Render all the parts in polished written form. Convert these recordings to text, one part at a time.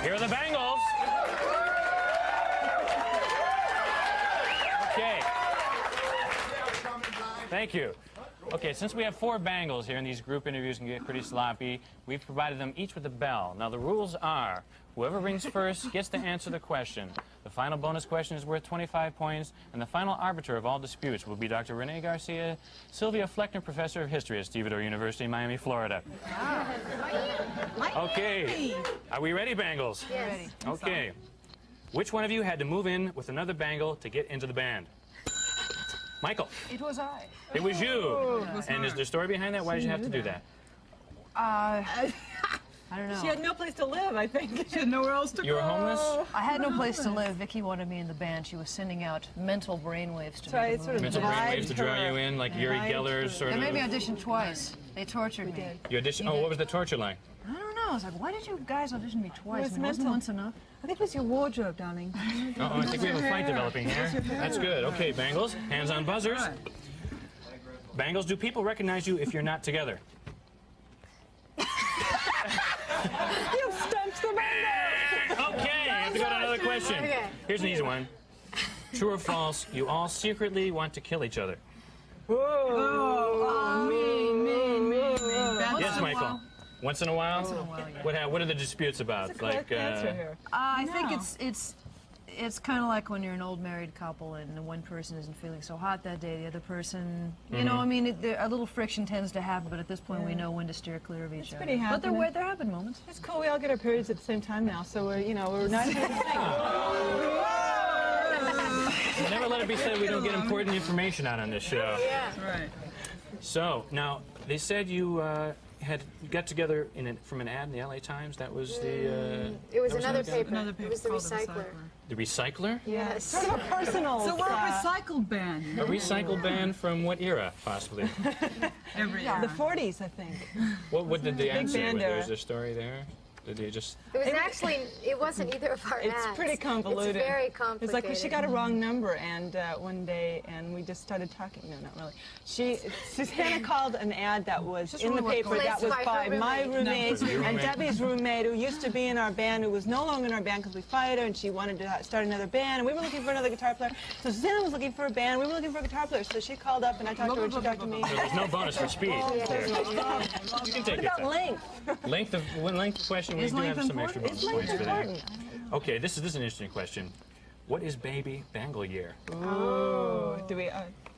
Here are the Bangles. Okay. Thank you. Okay, since we have 4 Bangles here and these group interviews can get pretty sloppy, we've provided them each with a bell. Now, the rules are, whoever rings first gets to answer the question. The final bonus question is worth 25 points, and the final arbiter of all disputes will be Dr. Renee Garcia, Sylvia Fleckner, Professor of History at Stevedore University, Miami, Florida. Okay, are we ready, Bangles? Yes. Okay. Which one of you had to move in with another Bangle to get into the band? Michael. It was I. It was you. And is there a story behind that? Why did you have to do that? I don't know. She had no place to live, I think. She had nowhere else to go. You were homeless? I had no place to live. Vicky wanted me in the band. She was sending out mental brainwaves to me. Mental brainwaves to draw you in, like Yuri Geller's sort They of. made me audition twice. They tortured me. You auditioned? Oh, what was the torture like? I don't know. I was like, why did you guys audition me twice? It was Wasn't mental. once enough? I think it was your wardrobe, darling. Uh-oh, I think we have a fight developing here. That's good. Okay, Bangles, hands on buzzers. Bangles, do people recognize you if you're not together? You stumped the Bangles! Okay, I have to go to another question. Okay. Here's an easy one. True or false, you all secretly want to kill each other? Mean. Yes, Michael. Once in a while? Once in a while, yeah. What are the disputes about? Correct answer here. I think it's kind of like when you're an old married couple and the one person isn't feeling so hot that day, the other person, you know, I mean, a little friction tends to happen, but at this point we know when to steer clear of each other. pretty But there happening. happen moments. It's cool. We all get our periods at the same time now, so we're not here to sing. Never let it be said we don't get important information out on this show. Yeah. Right. So, now, they said you had got together from an ad in the LA Times. That was the... It was that another something? paper. It was the Recycler. The Recycler? Yes. Sort of a personal. So we're a recycled band. A recycled band from what era, possibly? Every The 40s, I think. What did the ad say? band Was there era. a story there? Did they just... It was actually, it wasn't either of our ads. It's pretty convoluted. It's very complicated. It's like she got a wrong number, and one day, and we just started talking. No, not really. Susanna called an ad that was in the paper that was by my roommate and Debbie's roommate, who used to be in our band, who was no longer in our band because we fired her, and she wanted to start another band, and we were looking for another guitar player. So Susanna was looking for a band, we were looking for a guitar player. So she called up, and I talked to her, and she talked to me. There's no bonus for speed. There. You can take What it. about length? Length of question, we do have some extra bonus Is length points for that. important? Okay, this is an interesting question. What is baby Bangle year? Oh, do we?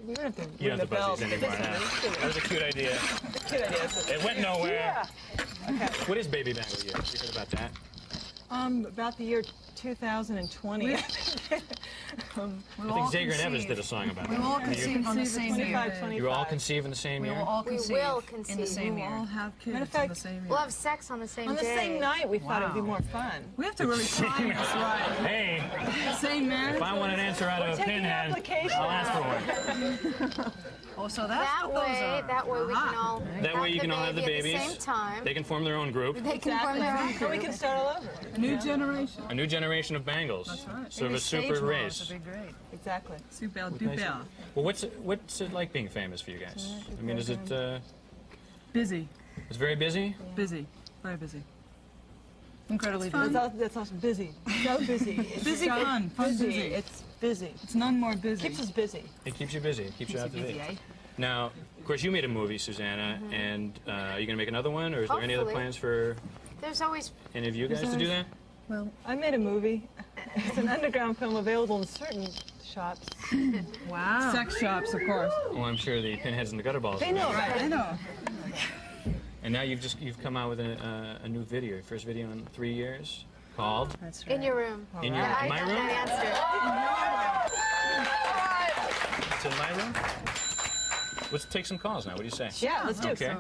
We don't have to You ring don't have the to bell. buzz these anymore now. That was a cute idea. Good idea. It went nowhere. Yeah. What is baby Bangle year? You heard about that? About the year 2020. I think Zager and Evans did a song about We it. all conceive on the same year. 25. You were all conceive in the same We year? will all We conceive will in the conceive. same We all year. have kids Matter of in fact, the same year. We'll have sex on the same On the day. same night, we thought it'd be Wow. more fun. We have to really time this right. Hey, Same man. if I want an answer out of a taking pinhead, applications. I'll ask for one. Oh, so that's That what those way, are. that way we can all That way you can all have the at babies. the same time. They can form their own group. They can form their own So we can start all over. A new generation. A new generation of Bangles. That's right. Sort of a Stage super moms race. would be great. Exactly. Super duper. Well, what's it like being famous for you guys? I mean, is it Busy. it's very busy? Busy. Very busy. Incredibly fun. busy. That's also busy. So busy. It's Busy so fun. Fun busy. It's busy. It's none more busy. Keeps us busy. It keeps you busy. It keeps you out to busy, date. eh? Now, of course, you made a movie, Susanna, and are you going to make another one, or is there any other Hopefully. plans for There's always any of you guys to do that? Well, I made a movie. It's an underground film available in certain shops. Wow. Sex shops, of course. Well, I'm sure the pinheads and the gutterballs. They know Right, that. I know. And now you've come out with a new video, your first video in 3 years, called That's right. in your room. In Your I My got Room. that answer. It's in my room. Let's take some calls now. What do you say? Yeah, let's do it. Okay.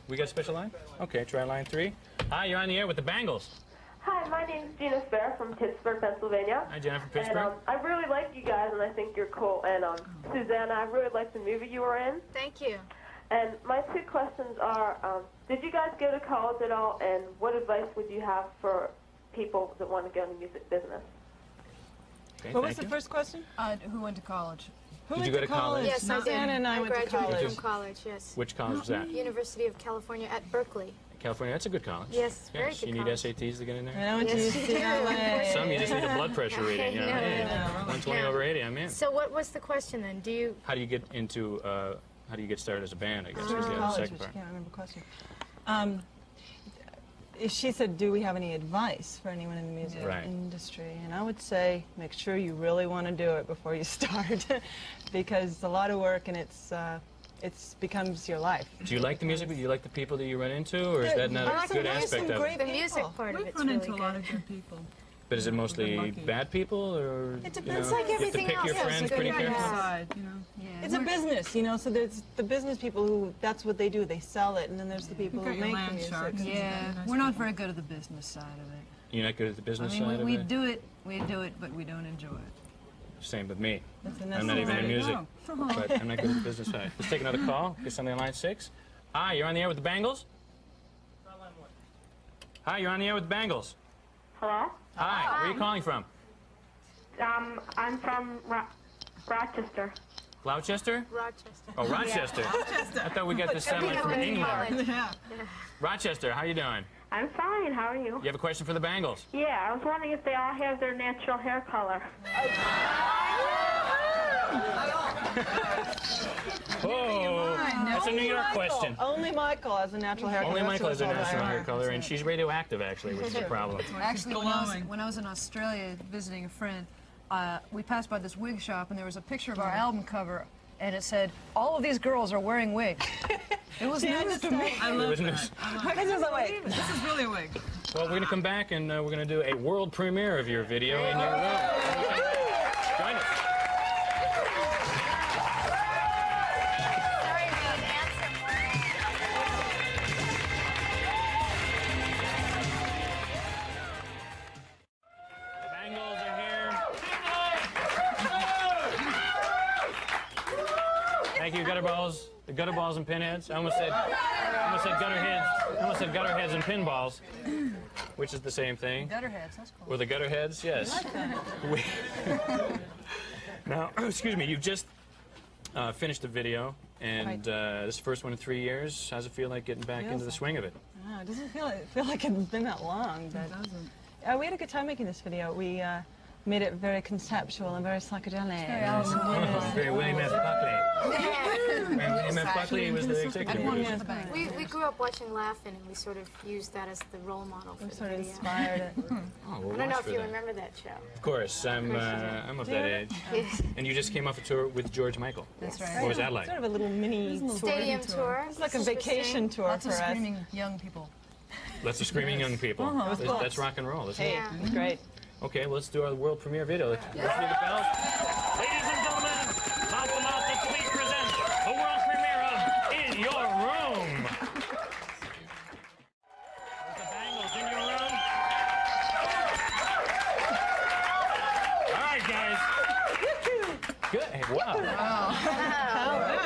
We got a special line? Okay, try line 3. Hi, you're on the air with the Bangles. Hi, my name's Gina Fair from Pittsburgh, Pennsylvania. Hi, Jennifer And Pittsburgh. I really like you guys, and I think you're cool. And Susanna, I really like the movie you were in. Thank you. And my 2 questions are, did you guys go to college at all, and what advice would you have for people that want to go in the music business? Okay, What was thank the you. first question? Who went to college? Who Did went you go to college? Yes, I did. Susanna and I went to graduated college. from college, yes. Which college is that? University of California at Berkeley. California, that's a good college. Yes, very good You need college. SATs to get in there? I went to Yes, you do. UCLA. Some you just need a blood pressure reading. You know, No, hey, no, no. 120 No. over 80, I'm in. So what was the question then? Do you? How do you get into? How do you get started as a band? I guess is the College, second which part. I can't remember the question. She said, do we have any advice for anyone in the music Right. industry? And I would say, make sure you really want to do it before you start, because it's a lot of work and it becomes your life. Do you like the music? Do you like the people that you run into, or is that not I a like good the music, aspect of great it? The music people. part of We've it's run really into a good. lot of good people. But is it mostly lucky. bad people, or It depends, you like have to everything pick your else. friends Yes, pretty good, carefully? yeah. Side, you know. Yeah, It's a business, you know, so there's the business people who, that's what they do, they sell it, and then there's the people You've who got your make the land music. sharks. Yeah, Nice we're not people. very good at the business side of it. You're not good at the I business mean, side we of it? do it, but we don't enjoy it. Same with me. That's a I'm not even in There you music, go. but I'm not good at the business side. Let's take another call. Get somebody on line 6. Hi, you're on the air with the Bangles? Hi, you're on the air with the Bangles. Hello? Hi, where are you calling from? I'm from Rochester. Gloucester? Rochester. Oh, Rochester. I thought we got this sound like from England. Yeah. Rochester, how you doing? I'm fine. How are you? You have a question for the Bangles? Yeah, I was wondering if they all have their natural hair color. Oh, that's a New York question. Only Michael has a natural hair color. Only Michael has a That's what's natural all hair right. color, and she's radioactive, actually, which is a problem. Actually, glowing. when I was in Australia visiting a friend, we passed by this wig shop, and there was a picture of our album cover, and it said, "All of these girls are wearing wigs." It was news to me. I It love was that. news. This is a wig. This is really a wig. Well, we're going to come back, and we're going to do a world premiere of your video in your room. Join us. Sorry, we didn't answer. The Bangles are here. Thank you, gutter balls. The gutter balls and pinheads. I almost said gutter heads. I almost said gutter heads and pinballs, which is the same thing. Gutterheads, that's cool. Or the gutter heads, yes. We- now, excuse me, you've just finished the video, and this is the first one in 3 years. How's it feel like getting back into the swing of it? Oh, it doesn't feel like it's been that long, but It doesn't. we had a good time making this video. We made it very conceptual and very psychedelic. Oh, very William F. Buckley. William F. Buckley was the executive producer. We grew up watching Laugh-In, and we sort of used that as the role model for the Sort of video. inspired it. Oh, we'll I don't know watch if for you that. remember that show. Of course, I'm of that age. Yes. And you just came off a tour with George Michael. That's What right. was that like? Sort of a little mini tour. Stadium tour. It's like a vacation tour Lots for of us. screaming young people. Lots of screaming young people. That's rock and roll, isn't it? Hey, Yeah. it's great. Okay, well, let's do our world premiere video. Let's do the bells. Ladies and gentlemen, mouth to mouth, let's please present the world premiere of In Your Room. There's the Bangles in your room. All right, guys. Good. Hey, wow. Good,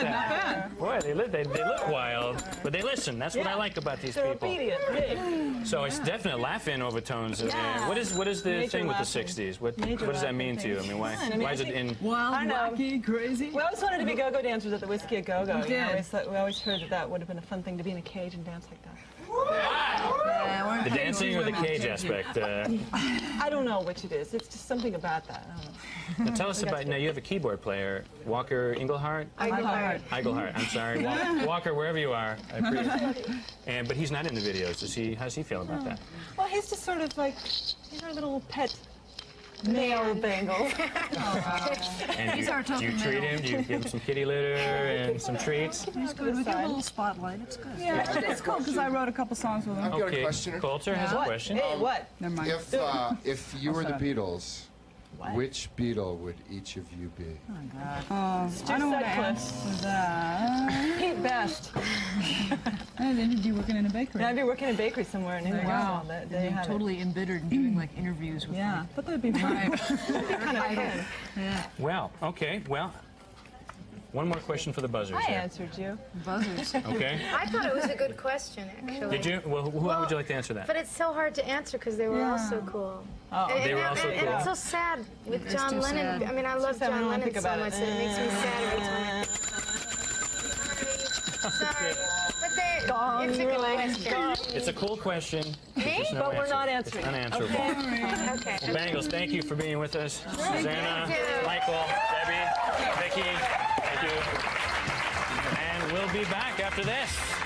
not bad. Boy, they look wild, but they listen. That's what I like about these They're people. obedient. Hey. So it's definite Laugh-In overtones in there. What is the Major thing with the Laugh-In. 60s? What Major does that Laugh-In mean to you? I thing. mean, why I mean, is I it in? Wild, I know. wacky, crazy. We always wanted to be go-go dancers at the Whiskey a Go-Go. We did. We always heard that would have been a fun thing to be in a cage and dance like that. Yeah, The dancing or the cage aspect? I don't know which it is. It's just something about that. I don't know. Now tell us about. Now you have a keyboard player, Walker Englehart. Englehart. Englehart. I'm sorry, Walker, wherever you are. I appreciate it. But he's not in the videos. How does he feel about that? Well, he's just sort of like, he's our little pet male Bangle. And He's our do you token treat male. him? Do you give him some kitty litter and some treats? It's good. We give a little spotlight. It's good. Yeah, it's cool because I wrote a couple songs with him. I've got a question. Coulter has a What? question. Hey, what? Never mind. If you were the Beatles, which Beatle would each of you be? I don't want to Sutcliffe. answer that. Pete Best. And then you'd be working in a bakery. Yeah, I'd be working in a bakery somewhere in England. Wow. So Being have totally embittered and doing like interviews with Yeah, but that'd be fun. Well, okay. Well, one more question for the buzzers I here. answered you. buzzers. Okay. I thought it was a good question, actually. Did you? Well, how would you like to answer that? But it's so hard to answer because they were all so cool. Oh, And, They were and- all so and cool. it's so sad with It's John too Lennon. sad. I mean, I love sad when I John don't Lennon think so about much it. that it makes me sad every time. Sorry. But Gong, It's a you're good like, question. gong. It's a cool question. Me? Just no But we're answer. not answering. It's unanswerable. Okay. Well, Bangles, thank you for being with us. Susanna, Thank you. Michael, Debbie, Vicki, thank you. And we'll be back after this.